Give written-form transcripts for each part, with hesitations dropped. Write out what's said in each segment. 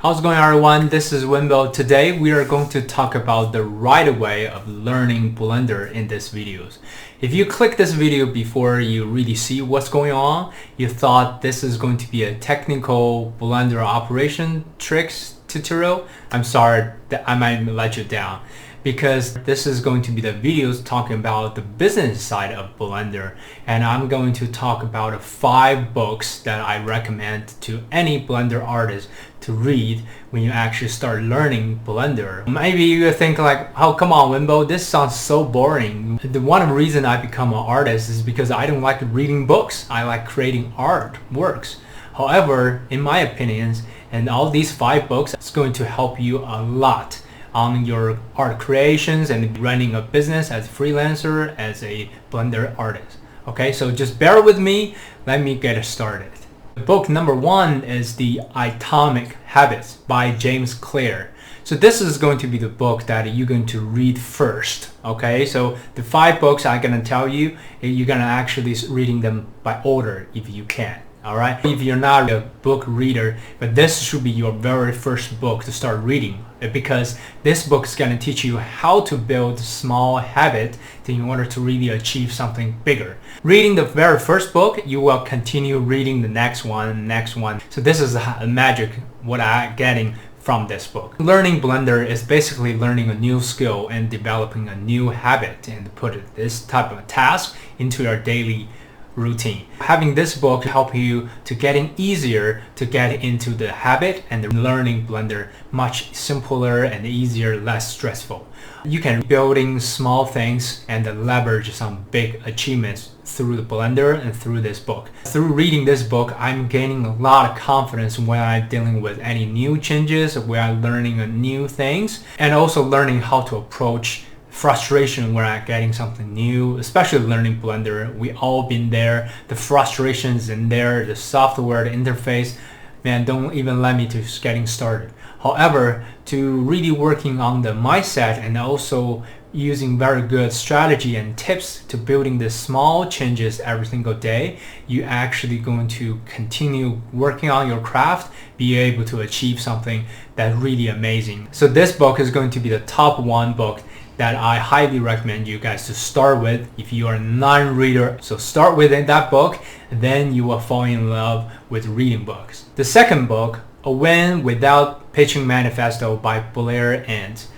How's it going, everyone? This is Wimbo. Today we are going to talk about the right way of learning Blender in this video. If you click this video before you really see what's going on, you thought this is going to be a technical Blender operation tricks tutorial, I'm sorry that I might let you down, because this is going to be the videos talking about the business side of Blender, and I'm going to talk about 5 books that I recommend to any Blender artist to read when you actually start learning Blender. Maybe you think like, oh, come on, Wimbo, this sounds so boring. The one reason I become an artist is because I don't like reading books. I like creating art works. However, in my opinions, and all these 5 books, it's going to help you a lot on your art creations and running a business as a freelancer, as a Blender artist. Okay, so just bear with me. Let me get started. Book number 1 is The Atomic Habits by James Clear. So this is going to be the book that you're going to read first. Okay, so the 5 books I'm going to tell you, you're going to actually reading them by order if you can. Alright, if you're not a book reader, but this should be your very first book to start reading, because this book is going to teach you how to build small habit in order to really achieve something bigger. Reading the very first book, you will continue reading the next one. So this is the magic what I'm getting from this book. Learning Blender is basically learning a new skill and developing a new habit and put this type of task into your daily routine. Having this book help you to getting easier to get into the habit and learning Blender much simpler and easier, less stressful. You can building small things and leverage some big achievements through the Blender and through this book. Through reading this book, I'm gaining a lot of confidence when I'm dealing with any new changes, when I'm learning new things, and also learning how to approach frustration when I'm getting something new, especially learning Blender. We all been there. The frustrations in there, the software, the interface, man, don't even let me to getting started. However, to really working on the mindset and also using very good strategy and tips to building the small changes every single day, you actually going to continue working on your craft, be able to achieve something that's really amazing. So this book is going to be the top 1 book that I highly recommend you guys to start with if you are a non-reader. So start with that book, then you will fall in love with reading books. The second book, A Win Without Pitching Manifesto by Blair Enns.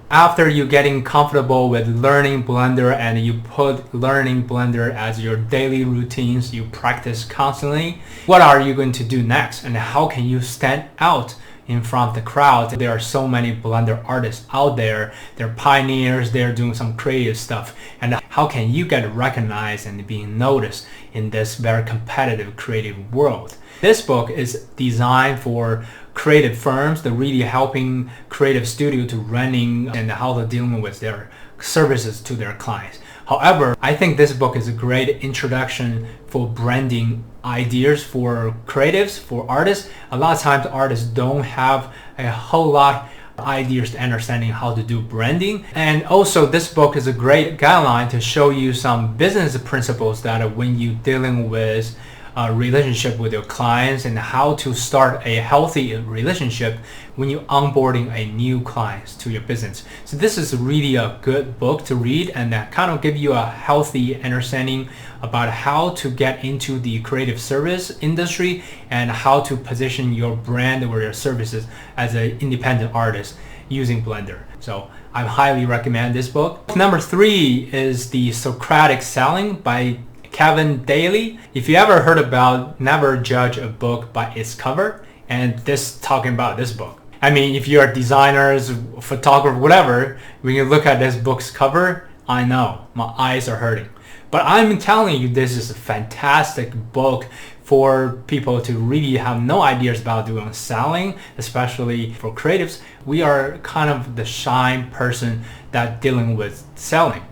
After you getting comfortable with learning Blender and you put learning Blender as your daily routines, you practice constantly, what are you going to do next and how can you stand out in front of the crowd? There are so many Blender artists out there. They're pioneers. They're doing some creative stuff. And how can you get recognized and being noticed in this very competitive creative world? This book is designed for creative firms, that really helping creative studio to running and how they're dealing with their services to their clients. However, I think this book is a great introduction for branding ideas for creatives, for artists. A lot of times artists don't have a whole lot of ideas to understanding how to do branding. And also this book is a great guideline to show you some business principles that when you dealing with a relationship with your clients and how to start a healthy relationship when you onboarding a new client to your business. So this is really a good book to read and that kind of give you a healthy understanding about how to get into the creative service industry and how to position your brand or your services as an independent artist using Blender. So I highly recommend this book. Number 3 is The Socratic Selling by Kevin Daly. If you ever heard about never judge a book by its cover, and this talking about this book. I mean, if you're designers, photographer, whatever, when you look at this book's cover, I know my eyes are hurting. But I'm telling you, this is a fantastic book for people to really have no ideas about doing selling, especially for creatives. We are kind of the shy person that dealing with selling.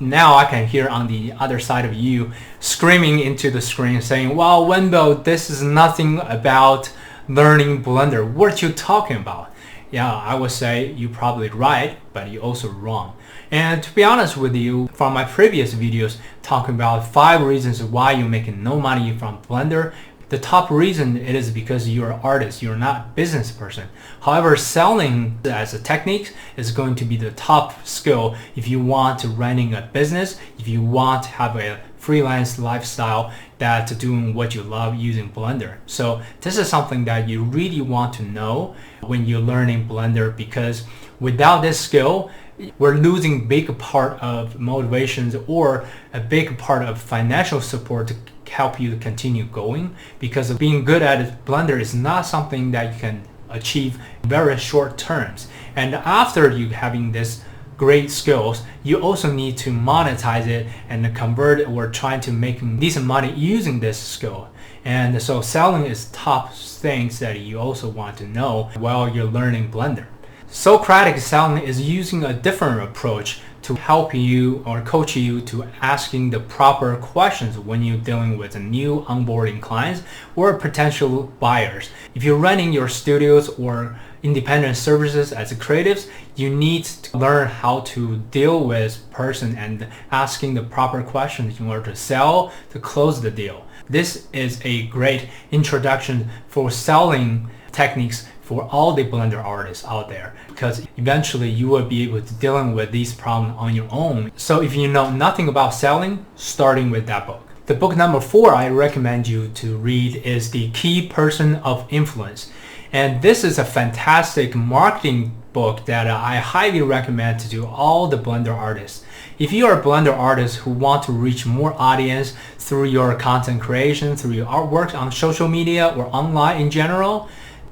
Now I can hear on the other side of you screaming into the screen saying, wow, Wimbo, this is nothing about learning Blender. What you talking about? Yeah, I would say you're probably right, but you're also wrong. And to be honest with you, from my previous videos talking about 5 reasons why you're making no money from Blender, The top reason it is because you're an artist, you're not a business person. However, selling as a technique is going to be the top skill if you want to running a business, if you want to have a freelance lifestyle that doing what you love using Blender. So this is something that you really want to know when you're learning Blender, because without this skill, we're losing big part of motivations or a big part of financial support to help you to continue going, because being good at Blender is not something that you can achieve in very short terms. And after you having this great skills, you also need to monetize it and convert it or trying to make decent money using this skill. And so selling is top things that you also want to know while you're learning Blender. Socratic selling is using a different approach to help you or coach you to asking the proper questions when you're dealing with a new onboarding clients or potential buyers. If you're running your studios or independent services as creatives, you need to learn how to deal with person and asking the proper questions in order to sell, to close the deal. This is a great introduction for selling techniques for all the Blender artists out there, because eventually you will be able to dealing with these problems on your own. So if you know nothing about selling, starting with that book. The book number 4 I recommend you to read is The Key Person of Influence. And this is a fantastic marketing book that I highly recommend to all the Blender artists. If you are a Blender artist who want to reach more audience through your content creation, through your artwork on social media or online in general,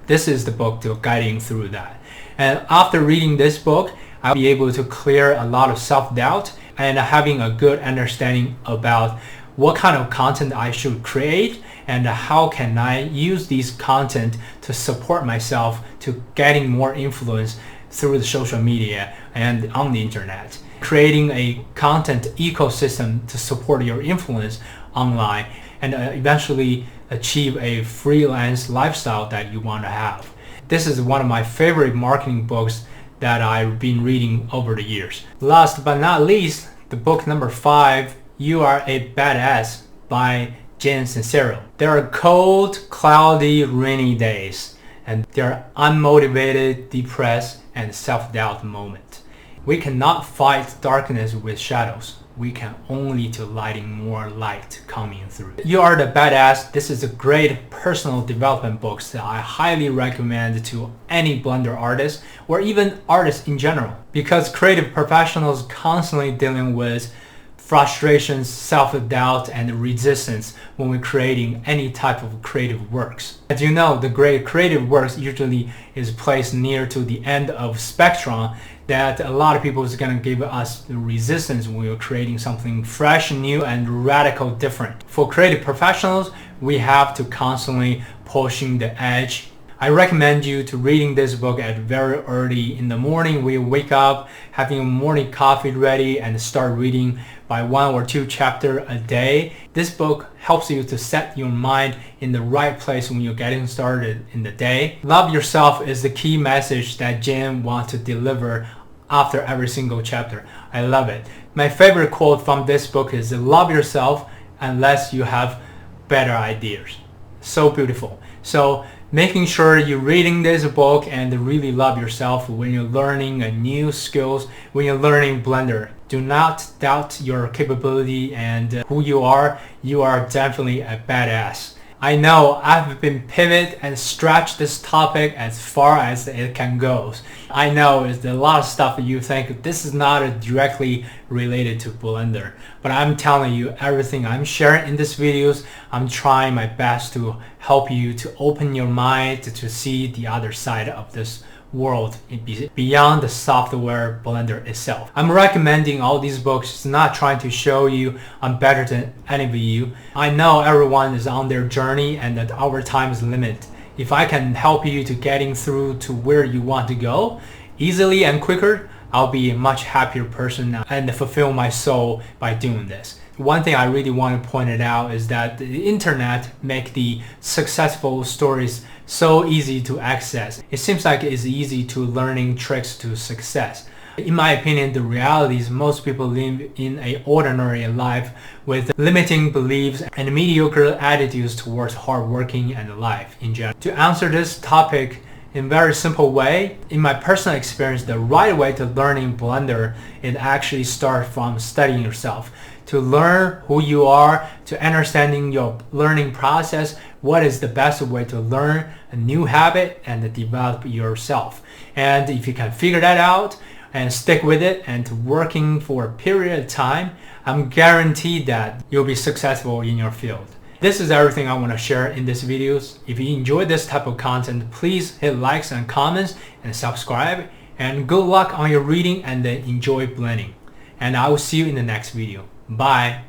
this is the book to guide you through that. And after reading this book, I'll be able to clear a lot of self-doubt and having a good understanding about what kind of content I should create and how can I use these content to support myself to getting more influence through the social media and on the internet. Creating a content ecosystem to support your influence online and eventually achieve a freelance lifestyle that you want to have. This is one of my favorite marketing books that I've been reading over the years. Last but not least, the book number 5, You Are a Badass by Jen Sincero. There are cold, cloudy, rainy days, and there are unmotivated, depressed, and self-doubt moments. We cannot fight darkness with shadows. We can only to lighting more light coming through. You Are the Badass. This is a great personal development book that I highly recommend to any Blender artist or even artists in general, because creative professionals constantly dealing with frustrations, self-doubt, and resistance when we're creating any type of creative works. As you know, the great creative works usually is placed near to the end of spectrum that a lot of people is going to give us the resistance when we're creating something fresh, new, and radical different. For creative professionals, we have to constantly pushing the edge. I recommend you to reading this book at very early in the morning. We wake up, having a morning coffee ready, and start reading by 1 or 2 chapters a day. This book helps you to set your mind in the right place when you're getting started in the day. Love yourself is the key message that Jen wants to deliver after every single chapter. I love it. My favorite quote from this book is, love yourself unless you have better ideas. So beautiful. So making sure you're reading this book and really love yourself when you're learning a new skills, when you're learning Blender. Do not doubt your capability and who you are. You are definitely a badass. I know I've been pivot and stretch this topic as far as it can go. I know it's a lot of stuff that you think this is not directly related to Blender, but I'm telling you everything I'm sharing in these videos, I'm trying my best to help you to open your mind to see the other side of this world beyond the software Blender itself. I'm recommending all these books. It's not trying to show you I'm better than any of you. I know everyone is on their journey and that our time is limited. If I can help you to getting through to where you want to go easily and quicker, I'll be a much happier person and fulfill my soul by doing this. One thing I really want to point it out is that the internet make the successful stories so easy to access. It seems like it's easy to learning tricks to success. In my opinion, the reality is most people live in an ordinary life with limiting beliefs and mediocre attitudes towards hard working and life in general. To answer this topic in a very simple way, in my personal experience, the right way to learning Blender is actually start from studying yourself. To learn who you are, to understanding your learning process, what is the best way to learn a new habit and develop yourself. And if you can figure that out and stick with it and working for a period of time, I'm guaranteed that you'll be successful in your field. This is everything I want to share in this videos. If you enjoy this type of content, please hit likes and comments and subscribe. And good luck on your reading and enjoy blending. And I will see you in the next video. Bye.